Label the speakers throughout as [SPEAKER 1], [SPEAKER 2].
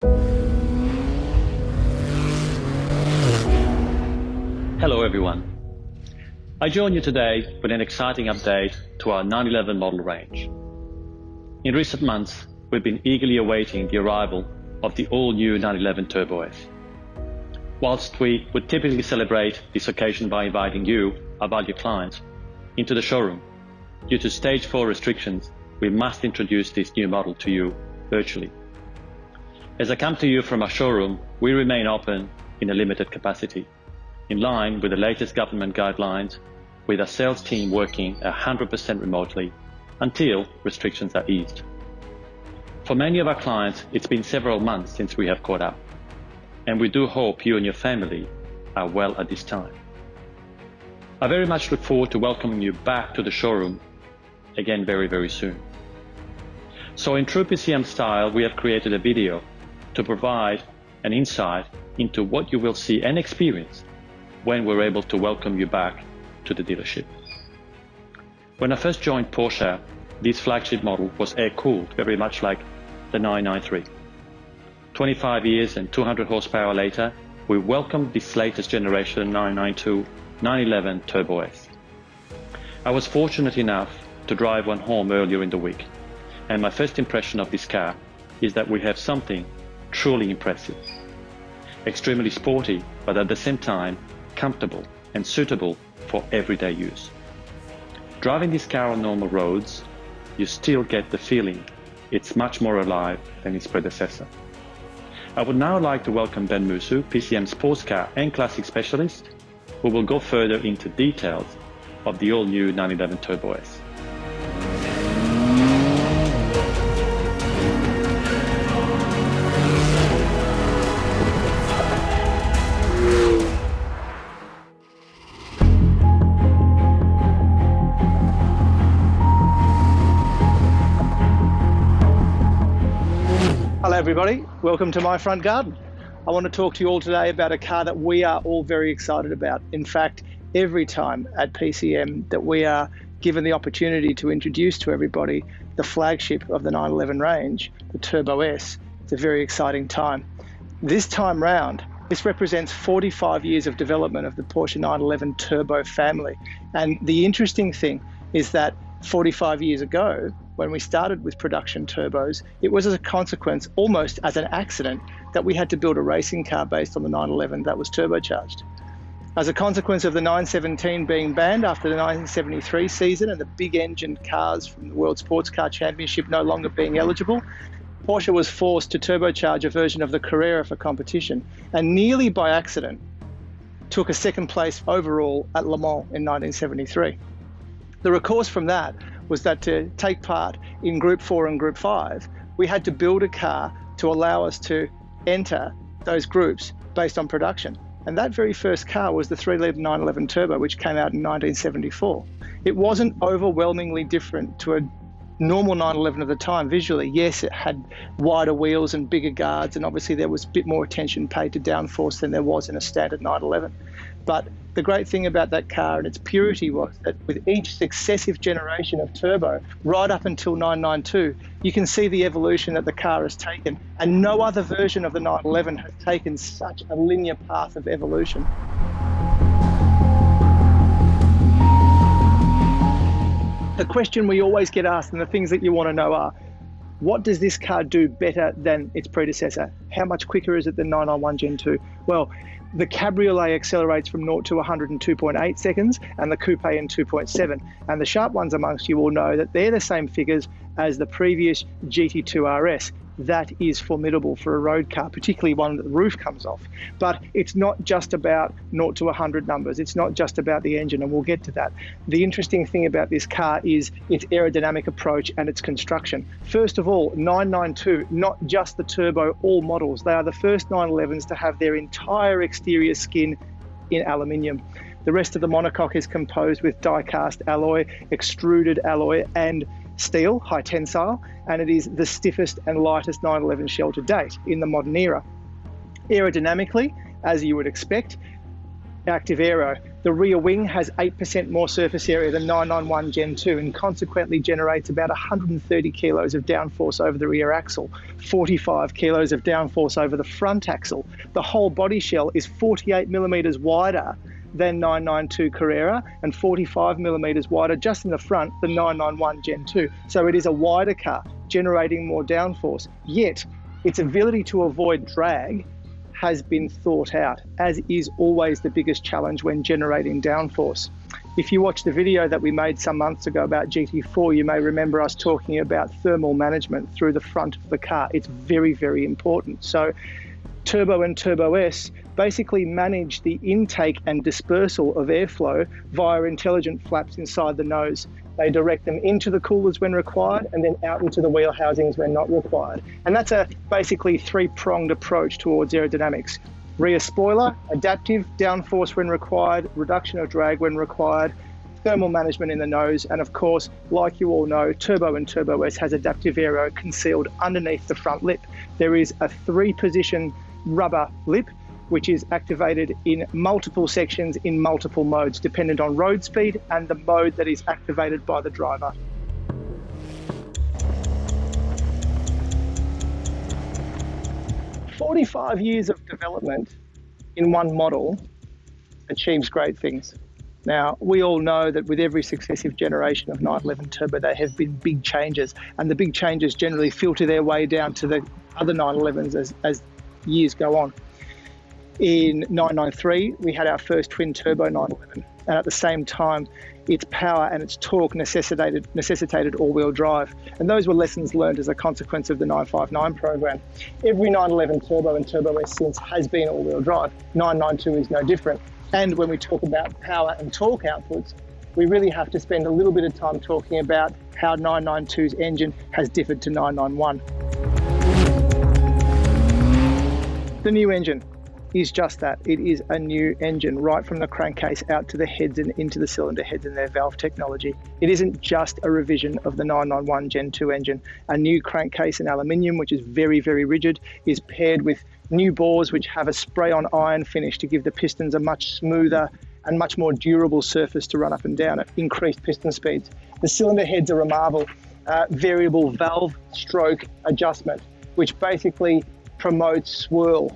[SPEAKER 1] Hello everyone. I join you today with an exciting update to our 911 model range. In recent months, we've been eagerly awaiting the arrival of the all-new 911 Turbo S. Whilst we would typically celebrate this occasion by inviting you, our valued clients, into the showroom, due to Stage 4 restrictions, we must introduce this new model to you virtually. As I come to you from our showroom, we remain open in a limited capacity, in line with the latest government guidelines, with our sales team working 100% remotely until restrictions are eased. For many of our clients, it's been several months since we have caught up, and we do hope you and your family are well at this time. I very much look forward to welcoming you back to the showroom again very, very soon. So in true PCM style, we have created a video to provide an insight into what you will see and experience when we're able to welcome you back to the dealership. When I first joined Porsche, this flagship model was air-cooled, very much like the 993. 25 years and 200 horsepower later, we welcomed this latest generation 992 911 Turbo S. I was fortunate enough to drive one home earlier in the week, and my first impression of this car is that we have something truly impressive. Extremely sporty, but at the same time, comfortable and suitable for everyday use. Driving this car on normal roads, you still get the feeling it's much more alive than its predecessor. I would now like to welcome Ben Musu, PCM Sportscar and Classic Specialist, who will go further into details of the all-new 911 Turbo S.
[SPEAKER 2] Hello everybody, welcome to my front garden. I want to talk to you all today about a car that we are all very excited about. In fact, every time at PCM that we are given the opportunity to introduce to everybody the flagship of the 911 range, the Turbo S, it's a very exciting time. This time round, this represents 45 years of development of the Porsche 911 Turbo family. And the interesting thing is that 45 years ago, when we started with production turbos, it was as a consequence, almost as an accident, that we had to build a racing car based on the 911 that was turbocharged. As a consequence of the 917 being banned after the 1973 season and the big engine cars from the World Sportscar Championship no longer being eligible, Porsche was forced to turbocharge a version of the Carrera for competition, and nearly by accident took a second place overall at Le Mans in 1973. The recourse from that was that to take part in Group 4 and Group 5, we had to build a car to allow us to enter those groups based on production. And that very first car was the 3-litre 911 Turbo, which came out in 1974. It wasn't overwhelmingly different to a normal 911 at the time visually. Yes, it had wider wheels and bigger guards, and obviously there was a bit more attention paid to downforce than there was in a standard 911. But the great thing about that car and its purity was that with each successive generation of turbo, right up until 992, you can see the evolution that the car has taken, and no other version of the 911 has taken such a linear path of evolution. The question we always get asked, and the things that you want to know are, what does this car do better than its predecessor? How much quicker is it than 991 Gen 2? Well, the Cabriolet accelerates from 0 to 100 in 2.8 seconds and the Coupe in 2.7. And the sharp ones amongst you will know that they're the same figures as the previous GT2 RS. That is formidable for a road car, particularly one that the roof comes off. But it's not just about 0 to 100 numbers. It's not just about the engine, and we'll get to that. The interesting thing about this car is its aerodynamic approach and its construction. First of all, 992, not just the turbo, all models. They are the first 911s to have their entire exterior skin in aluminium. The rest of the monocoque is composed with die-cast alloy, extruded alloy, and steel, high tensile, and it is the stiffest and lightest 911 shell to date in the modern era. Aerodynamically, as you would expect, active aero. The The rear wing has 8% more surface area than 991 Gen 2 and consequently generates about 130 kilos of downforce over the rear axle, 45 kilos of downforce over the front axle. The whole body shell is 48 millimeters wider than 992 Carrera and 45 millimeters wider just in the front than 991 Gen 2. So it is a wider car, generating more downforce, yet its ability to avoid drag has been thought out, as is always the biggest challenge when generating downforce. If you watch the video that we made some months ago about GT4, you may remember us talking about thermal management through the front of the car. It's very, very important. So Turbo and Turbo S basically manage the intake and dispersal of airflow via intelligent flaps inside the nose. They direct them into the coolers when required and then out into the wheel housings when not required. And that's a basically three-pronged approach towards aerodynamics. Rear spoiler, adaptive, downforce when required, reduction of drag when required, thermal management in the nose, and of course, like you all know, Turbo and Turbo S has adaptive aero concealed underneath the front lip. There is a 3-position rubber lip which is activated in multiple sections in multiple modes, dependent on road speed and the mode that is activated by the driver. "45 years of development in one model achieves great things." Now, we all know that with every successive generation of 911 Turbo, there have been big changes, and the big changes generally filter their way down to the other 911s as years go on. In 993, we had our first twin turbo 911, and at the same time, its power and its torque necessitated all-wheel drive. And those were lessons learned as a consequence of the 959 program. Every 911 Turbo and Turbo S since has been all-wheel drive. 992 is no different. And when we talk about power and torque outputs, we really have to spend a little bit of time talking about how 992's engine has differed to 991. The new engine is just that. It is a new engine, right from the crankcase out to the heads and into the cylinder heads and their valve technology. It isn't just a revision of the 991 Gen 2 engine. A new crankcase in aluminium, which is very, very rigid, is paired with new bores which have a spray-on iron finish to give the pistons a much smoother and much more durable surface to run up and down at increased piston speeds. The cylinder heads are a marvel. Variable valve stroke adjustment, which basically promotes swirl,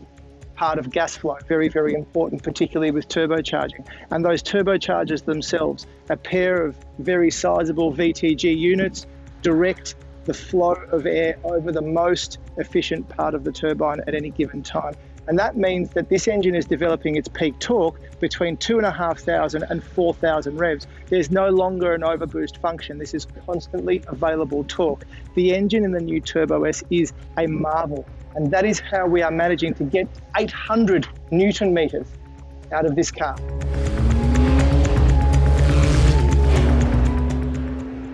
[SPEAKER 2] part of gas flow, very, very important, particularly with turbocharging. And those turbochargers themselves, a pair of very sizable VTG units, direct the flow of air over the most efficient part of the turbine at any given time. And that means that this engine is developing its peak torque between 2,500 and 4,000 revs. There's no longer an overboost function. This is constantly available torque. The engine in the new Turbo S is a marvel. And that is how we are managing to get 800 Newton meters out of this car.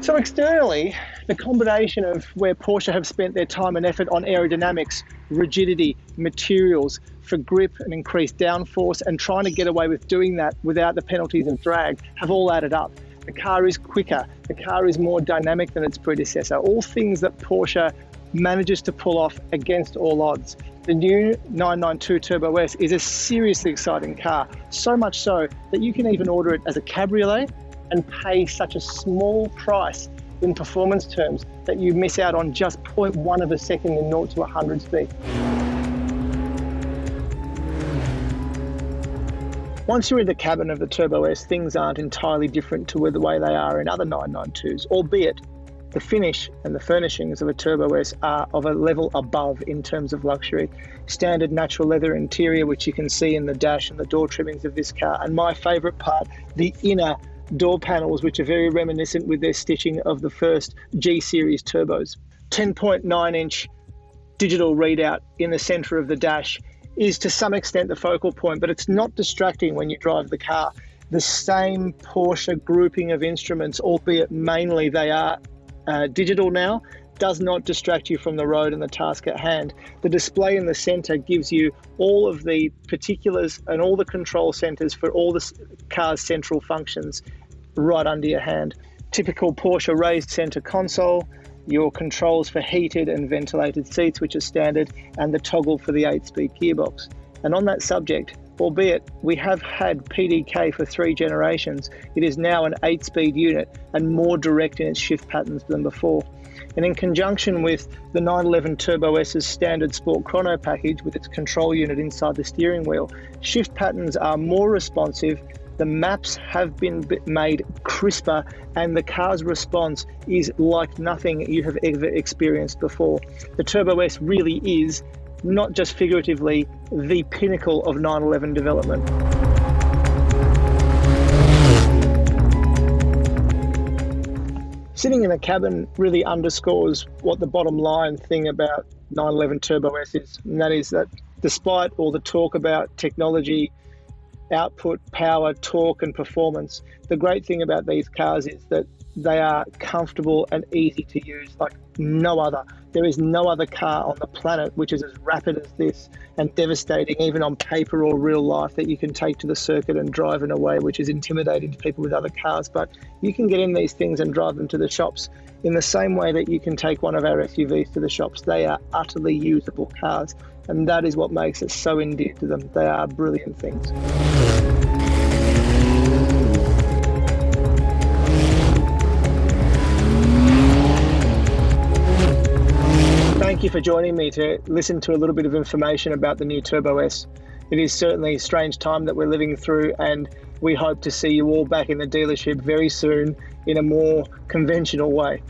[SPEAKER 2] So externally, the combination of where Porsche have spent their time and effort on aerodynamics, rigidity, materials for grip and increased downforce, and trying to get away with doing that without the penalties of drag, have all added up. The car is quicker, the car is more dynamic than its predecessor, all things that Porsche manages to pull off against all odds. The new 992 Turbo S is a seriously exciting car, so much so that you can even order it as a cabriolet and pay such a small price in performance terms that you miss out on just 0.1 of a second in 0 to 100 speed. Once you're in the cabin of the Turbo S, things aren't entirely different to the way they are in other 992s, albeit the finish and the furnishings of a Turbo S are of a level above in terms of luxury. Standard natural leather interior, which you can see in the dash and the door trimmings of this car. And my favourite part, the inner door panels, which are very reminiscent with their stitching of the first G-Series turbos. 10.9-inch digital readout in the centre of the dash is to some extent the focal point, but it's not distracting when you drive the car. The same Porsche grouping of instruments, albeit mainly they are digital now, does not distract you from the road and the task at hand. The display in the center gives you all of the particulars and all the control centers for all the car's central functions right under your hand. Typical Porsche raised center console, your controls for heated and ventilated seats, which are standard, and the toggle for the 8-speed gearbox. And on that subject, albeit we have had PDK for 3 generations, it is now an 8-speed unit and more direct in its shift patterns than before. And in conjunction with the 911 Turbo S's standard Sport Chrono package with its control unit inside the steering wheel, shift patterns are more responsive, the maps have been made crisper, and the car's response is like nothing you have ever experienced before. The Turbo S really is, not just figuratively, the pinnacle of 911 development. Sitting in the cabin really underscores what the bottom line thing about 911 Turbo S is, and that is that despite all the talk about technology, output, power, torque and performance, the great thing about these cars is that they are comfortable and easy to use like no other. There is no other car on the planet which is as rapid as this and devastating even on paper or real life that you can take to the circuit and drive in a way which is intimidating to people with other cars. But you can get in these things and drive them to the shops in the same way that you can take one of our SUVs to the shops. They are utterly usable cars, and that is what makes us so endeared to them. They are brilliant things. Thank you for joining me to listen to a little bit of information about the new Turbo S. It is certainly a strange time that we're living through, and we hope to see you all back in the dealership very soon in a more conventional way.